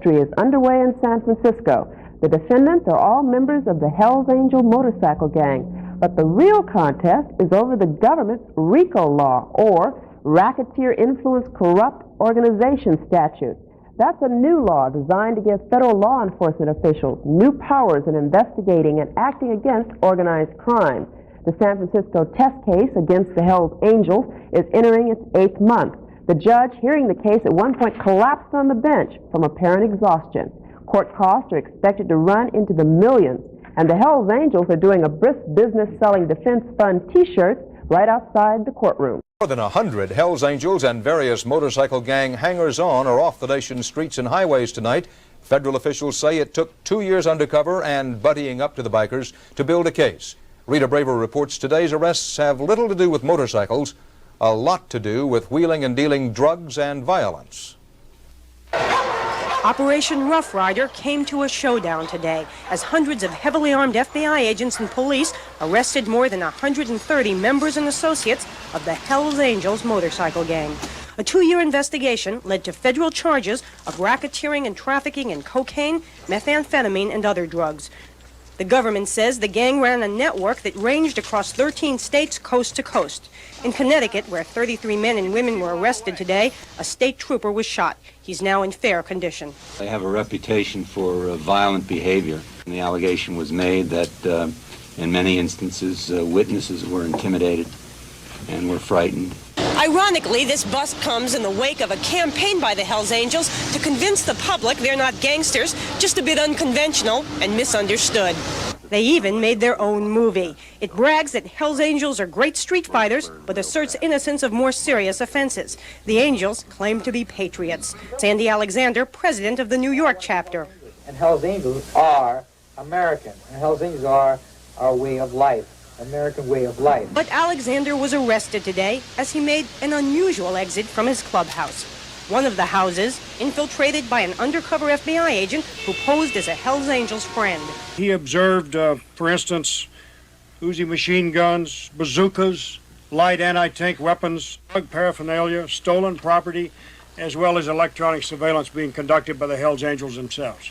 Is underway in San Francisco. The defendants are all members of the Hells Angel motorcycle gang, but the real contest is over the government's RICO law, or Racketeer Influenced Corrupt Organization statute. That's a new law designed to give federal law enforcement officials new powers in investigating and acting against organized crime. The San Francisco test case against the Hells Angels is entering its 8th month. The judge hearing the case at one point collapsed on the bench from apparent exhaustion. Court costs are expected to run into the millions, and the Hells Angels are doing a brisk business selling defense fund T-shirts right outside the courtroom. More than 100 Hells Angels and various motorcycle gang hangers-on are off the nation's streets and highways tonight. Federal officials say it took 2 years undercover and buddying up to the bikers to build a case. Rita Braver reports today's arrests have little to do with motorcycles, a lot to do with wheeling and dealing drugs and violence. Operation Rough Rider came to a showdown today as hundreds of heavily armed FBI agents and police arrested more than 130 members and associates of the Hells Angels motorcycle gang. A 2-year investigation led to federal charges of racketeering and trafficking in cocaine, methamphetamine, and other drugs. The government says the gang ran a network that ranged across 13 states coast to coast. In Connecticut, where 33 men and women were arrested today, a state trooper was shot. He's now in fair condition. They have a reputation for violent behavior. And the allegation was made that in many instances witnesses were intimidated and were frightened. Ironically, this bust comes in the wake of a campaign by the Hells Angels to convince the public they're not gangsters, just a bit unconventional and misunderstood. They even made their own movie. It brags that Hells Angels are great street fighters, but asserts innocence of more serious offenses. The Angels claim to be patriots. Sandy Alexander, president of the New York chapter. And Hells Angels are American, and Hells Angels are our way of life. American way of life. But Alexander was arrested today as he made an unusual exit from his clubhouse. One of the houses infiltrated by an undercover FBI agent who posed as a Hells Angels friend. He observed, for instance, Uzi machine guns, bazookas, light anti-tank weapons, drug paraphernalia, stolen property, as well as electronic surveillance being conducted by the Hells Angels themselves.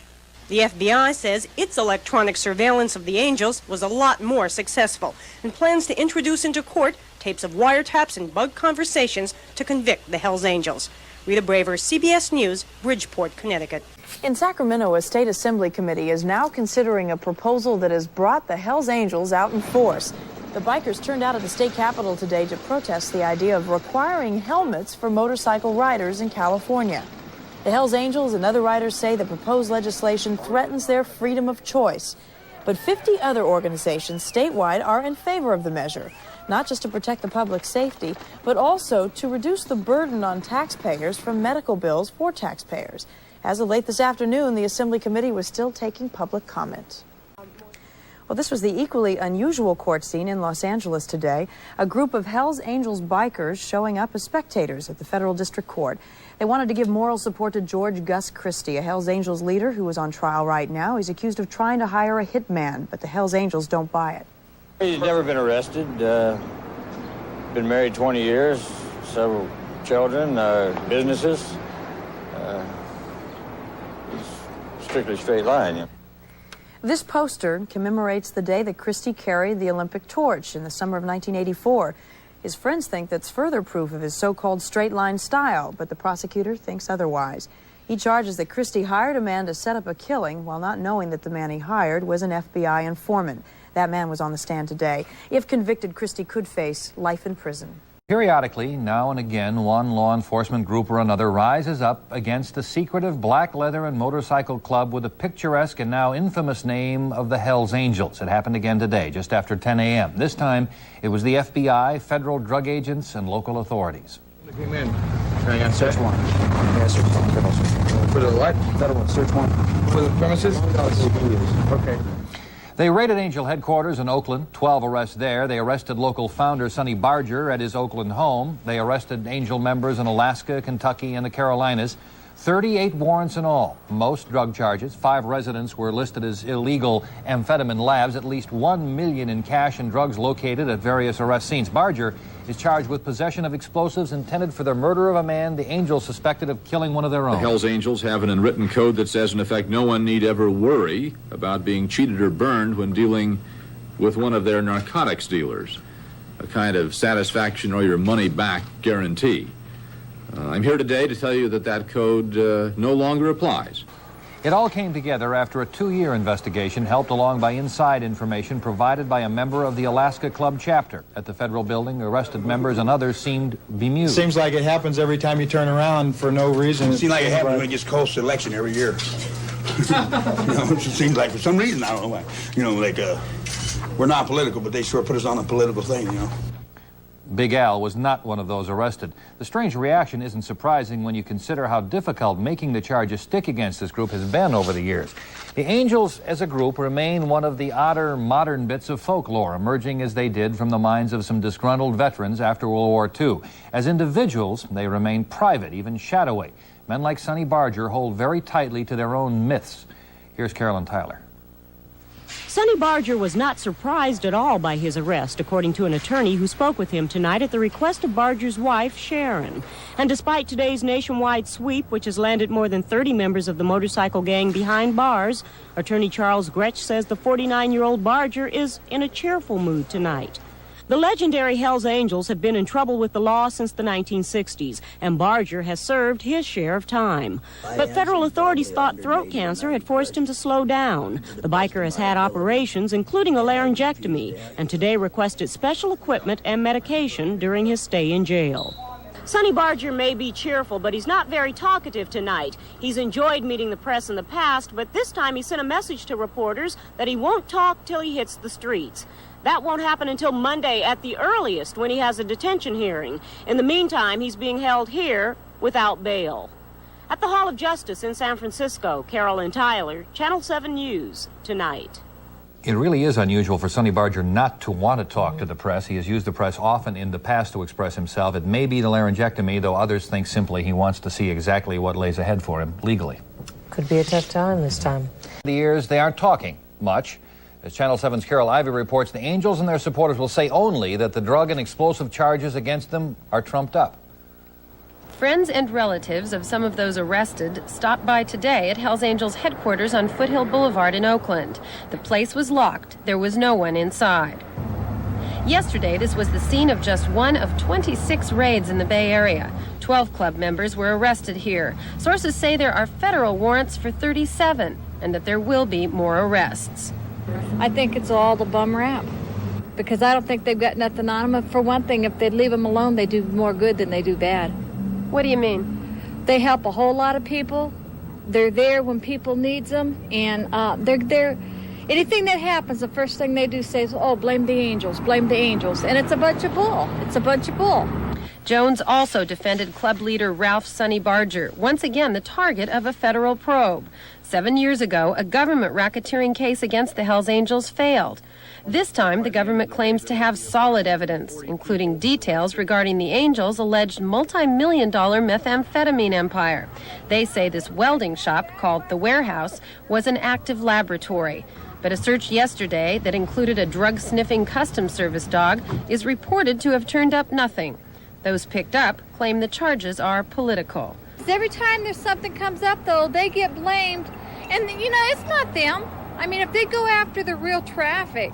The FBI says its electronic surveillance of the Angels was a lot more successful and plans to introduce into court tapes of wiretaps and bug conversations to convict the Hells Angels. Rita Braver, CBS News, Bridgeport, Connecticut. In Sacramento, a state assembly committee is now considering a proposal that has brought the Hells Angels out in force. The bikers turned out at the state capitol today to protest the idea of requiring helmets for motorcycle riders in California. The Hells Angels and other riders say the proposed legislation threatens their freedom of choice. But 50 other organizations statewide are in favor of the measure, not just to protect the public's safety, but also to reduce the burden on taxpayers from medical bills for taxpayers. As of late this afternoon, the Assembly Committee was still taking public comment. Well, this was the equally unusual court scene in Los Angeles today. A group of Hells Angels bikers showing up as spectators at the federal district court. They wanted to give moral support to George Christie, a Hells Angels leader who is on trial right now. He's accused of trying to hire a hitman, but the Hells Angels don't buy it. He's never been arrested. Been married 20 years, several children, businesses. He's strictly straight line. Yeah. This poster commemorates the day that Christie carried the Olympic torch in the summer of 1984. His friends think that's further proof of his so-called straight-line style, but the prosecutor thinks otherwise. He charges that Christie hired a man to set up a killing while not knowing that the man he hired was an FBI informant. That man was on the stand today. If convicted, Christie could face life in prison. Periodically, now and again, one law enforcement group or another rises up against the secretive black leather and motorcycle club with the picturesque and now infamous name of the Hells Angels. It happened again today, just after 10 a.m. This time, it was the FBI, federal drug agents, and local authorities. Came in. Search warrant. Yeah, search warrant. Federal search warrant. For the what? Federal search warrant. For the premises? Okay. They raided Angel headquarters in Oakland, 12 arrests there. They arrested local founder Sonny Barger at his Oakland home. They arrested Angel members in Alaska, Kentucky, and the Carolinas. 38 warrants in all, most drug charges. 5 residents were listed as illegal amphetamine labs. At least $1 million in cash and drugs located at various arrest scenes. Barger is charged with possession of explosives intended for the murder of a man the Angels suspected of killing one of their own. The Hells Angels have an unwritten code that says, in effect, no one need ever worry about being cheated or burned when dealing with one of their narcotics dealers, a kind of satisfaction or your money back guarantee. I'm here today to tell you that that code no longer applies. It all came together after a 2-year investigation helped along by inside information provided by a member of the Alaska Club chapter. At the federal building, arrested members and others seemed bemused. Seems like it happens every time you turn around for no reason. It seems like it happens when it gets close to election every year. It just seems like for some reason, I don't know why. We're not political, but they sure put us on a political thing, Big Al was not one of those arrested. The strange reaction isn't surprising when you consider how difficult making the charges stick against this group has been over the years. The Angels, as a group, remain one of the odder modern bits of folklore, emerging as they did from the minds of some disgruntled veterans after World War II. As individuals, they remain private, even shadowy. Men like Sonny Barger hold very tightly to their own myths. Here's Carolyn Tyler. Sonny Barger was not surprised at all by his arrest, according to an attorney who spoke with him tonight at the request of Barger's wife, Sharon. And despite today's nationwide sweep, which has landed more than 30 members of the motorcycle gang behind bars, attorney Charles Gretsch says the 49-year-old Barger is in a cheerful mood tonight. The legendary Hells Angels have been in trouble with the law since the 1960s, and Barger has served his share of time. But federal authorities thought throat cancer had forced him to slow down. The biker has had operations, including a laryngectomy, and today requested special equipment and medication during his stay in jail. Sonny Barger may be cheerful, but he's not very talkative tonight. He's enjoyed meeting the press in the past, but this time he sent a message to reporters that he won't talk till he hits the streets. That won't happen until Monday at the earliest, when he has a detention hearing. In the meantime, he's being held here without bail. At the Hall of Justice in San Francisco, Carolyn Tyler, Channel 7 News, tonight. It really is unusual for Sonny Barger not to want to talk to the press. He has used the press often in the past to express himself. It may be the laryngectomy, though others think simply he wants to see exactly what lays ahead for him legally. Could be a tough time this time. The years, they aren't talking much. As Channel 7's Carol Ivey reports, the Angels and their supporters will say only that the drug and explosive charges against them are trumped up. Friends and relatives of some of those arrested stopped by today at Hells Angels headquarters on Foothill Boulevard in Oakland. The place was locked. There was no one inside. Yesterday, this was the scene of just one of 26 raids in the Bay Area. 12 club members were arrested here. Sources say there are federal warrants for 37 and that there will be more arrests. I think it's all the bum rap, because I don't think they've got nothing on them. For one thing, if they'd leave them alone, they do more good than they do bad. What do you mean? They help a whole lot of people. They're there when people need them, and they're there. Anything that happens, the first thing they do say is, oh, blame the Angels, blame the Angels. And it's a bunch of bull. It's a bunch of bull. Jones also defended club leader Ralph Sonny Barger, once again the target of a federal probe. 7 years ago, a government racketeering case against the Hells Angels failed. This time, the government claims to have solid evidence, including details regarding the Angels' alleged multi-million-dollar methamphetamine empire. They say this welding shop, called The Warehouse, was an active laboratory. But a search yesterday that included a drug-sniffing customs service dog is reported to have turned up nothing. Those picked up claim the charges are political. Every time there's something comes up, though, they get blamed. And, it's not them. I mean, if they go after the real traffic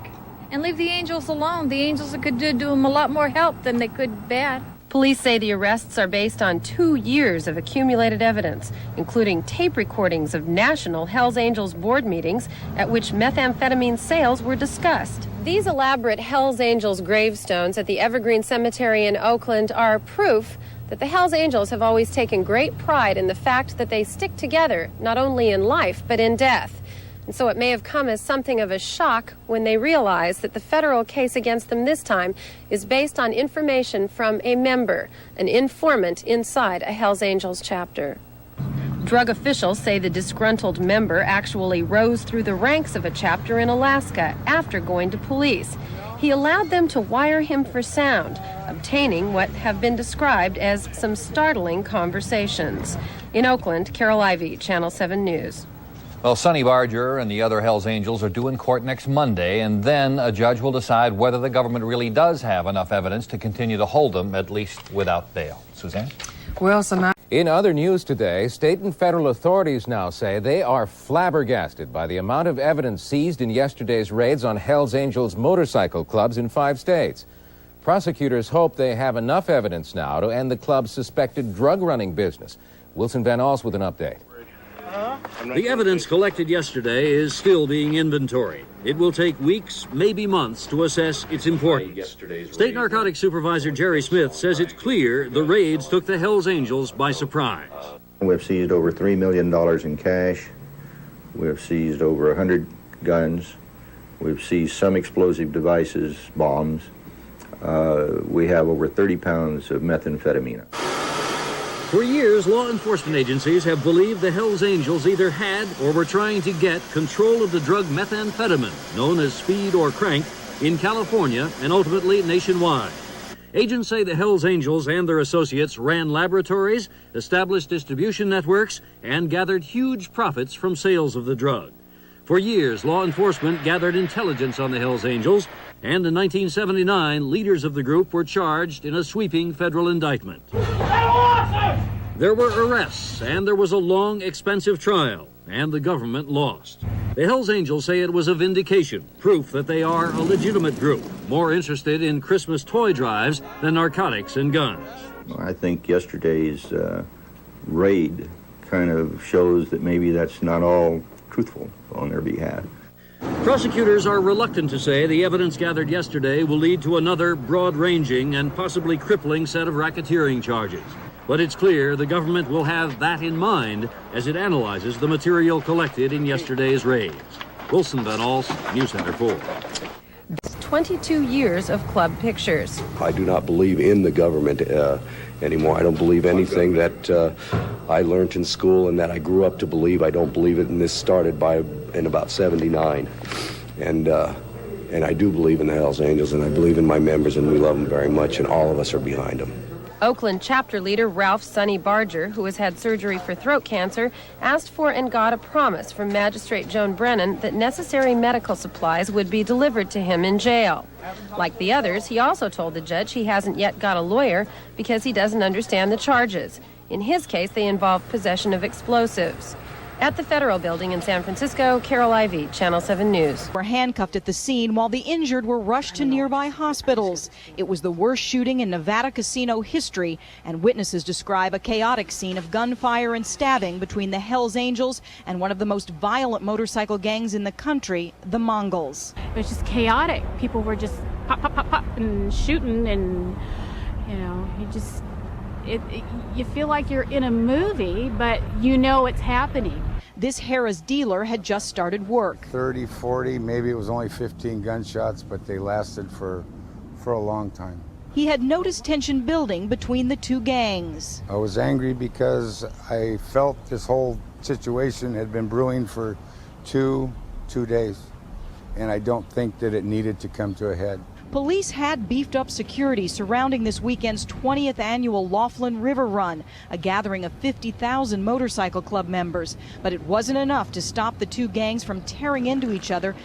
and leave the Angels alone, the Angels could do them a lot more help than they could bad. Police say the arrests are based on 2 years of accumulated evidence, including tape recordings of national Hells Angels board meetings at which methamphetamine sales were discussed. These elaborate Hells Angels gravestones at the Evergreen Cemetery in Oakland are proof that the Hells Angels have always taken great pride in the fact that they stick together, not only in life, but in death. And so it may have come as something of a shock when they realized that the federal case against them this time is based on information from a member, an informant inside a Hells Angels chapter. Drug officials say the disgruntled member actually rose through the ranks of a chapter in Alaska after going to police. He allowed them to wire him for sound, obtaining what have been described as some startling conversations. In Oakland, Carol Ivey, Channel 7 News. Well, Sonny Barger and the other Hells Angels are due in court next Monday, and then a judge will decide whether the government really does have enough evidence to continue to hold them, at least without bail. Suzanne? Well, in other news today, state and federal authorities now say they are flabbergasted by the amount of evidence seized in yesterday's raids on Hells Angels motorcycle clubs in 5 states. Prosecutors hope they have enough evidence now to end the club's suspected drug-running business. Wilson Van Alst with an update. The evidence collected yesterday is still being inventoried. It will take weeks, maybe months, to assess its importance. State Narcotics Supervisor Jerry Smith says it's clear the raids took the Hells Angels by surprise. We've seized over $3 million in cash. We've seized over 100 guns. We've seized some explosive devices, bombs. We have over 30 pounds of methamphetamine. For years, law enforcement agencies have believed the Hells Angels either had or were trying to get control of the drug methamphetamine, known as speed or crank, in California and ultimately nationwide. Agents say the Hells Angels and their associates ran laboratories, established distribution networks, and gathered huge profits from sales of the drug. For years, law enforcement gathered intelligence on the Hells Angels, and in 1979, leaders of the group were charged in a sweeping federal indictment. There were arrests, and there was a long, expensive trial, and the government lost. The Hells Angels say it was a vindication, proof that they are a legitimate group, more interested in Christmas toy drives than narcotics and guns. I think yesterday's raid kind of shows that maybe that's not all truthful on their behalf. Prosecutors are reluctant to say the evidence gathered yesterday will lead to another broad-ranging and possibly crippling set of racketeering charges. But it's clear the government will have that in mind as it analyzes the material collected in yesterday's raids. Wilson Van Alst, News Center 4. 22 years of club pictures. I do not believe in the government anymore. I don't believe anything that I learned in school and that I grew up to believe. I don't believe it, and this started in about 79. And I do believe in the Hells Angels, and I believe in my members, and we love them very much, and all of us are behind them. Oakland chapter leader Ralph Sonny Barger, who has had surgery for throat cancer, asked for and got a promise from Magistrate Joan Brennan that necessary medical supplies would be delivered to him in jail. Like the others, he also told the judge he hasn't yet got a lawyer because he doesn't understand the charges. In his case, they involve possession of explosives. At the Federal Building in San Francisco, Carol Ivey, Channel 7 News. Were handcuffed at the scene while the injured were rushed to nearby hospitals. It was the worst shooting in Nevada casino history, and witnesses describe a chaotic scene of gunfire and stabbing between the Hells Angels and one of the most violent motorcycle gangs in the country, the Mongols. It was just chaotic. People were just pop, pop, pop, pop, and shooting, and, you know, you feel like you're in a movie, but you know it's happening. This Harrah's dealer had just started work. 30, 40, maybe it was only 15 gunshots, but they lasted for a long time. He had noticed tension building between the two gangs. I was angry because I felt this whole situation had been brewing for two days, and I don't think that it needed to come to a head. Police had beefed up security surrounding this weekend's 20th annual Laughlin River Run, a gathering of 50,000 motorcycle club members. But it wasn't enough to stop the two gangs from tearing into each other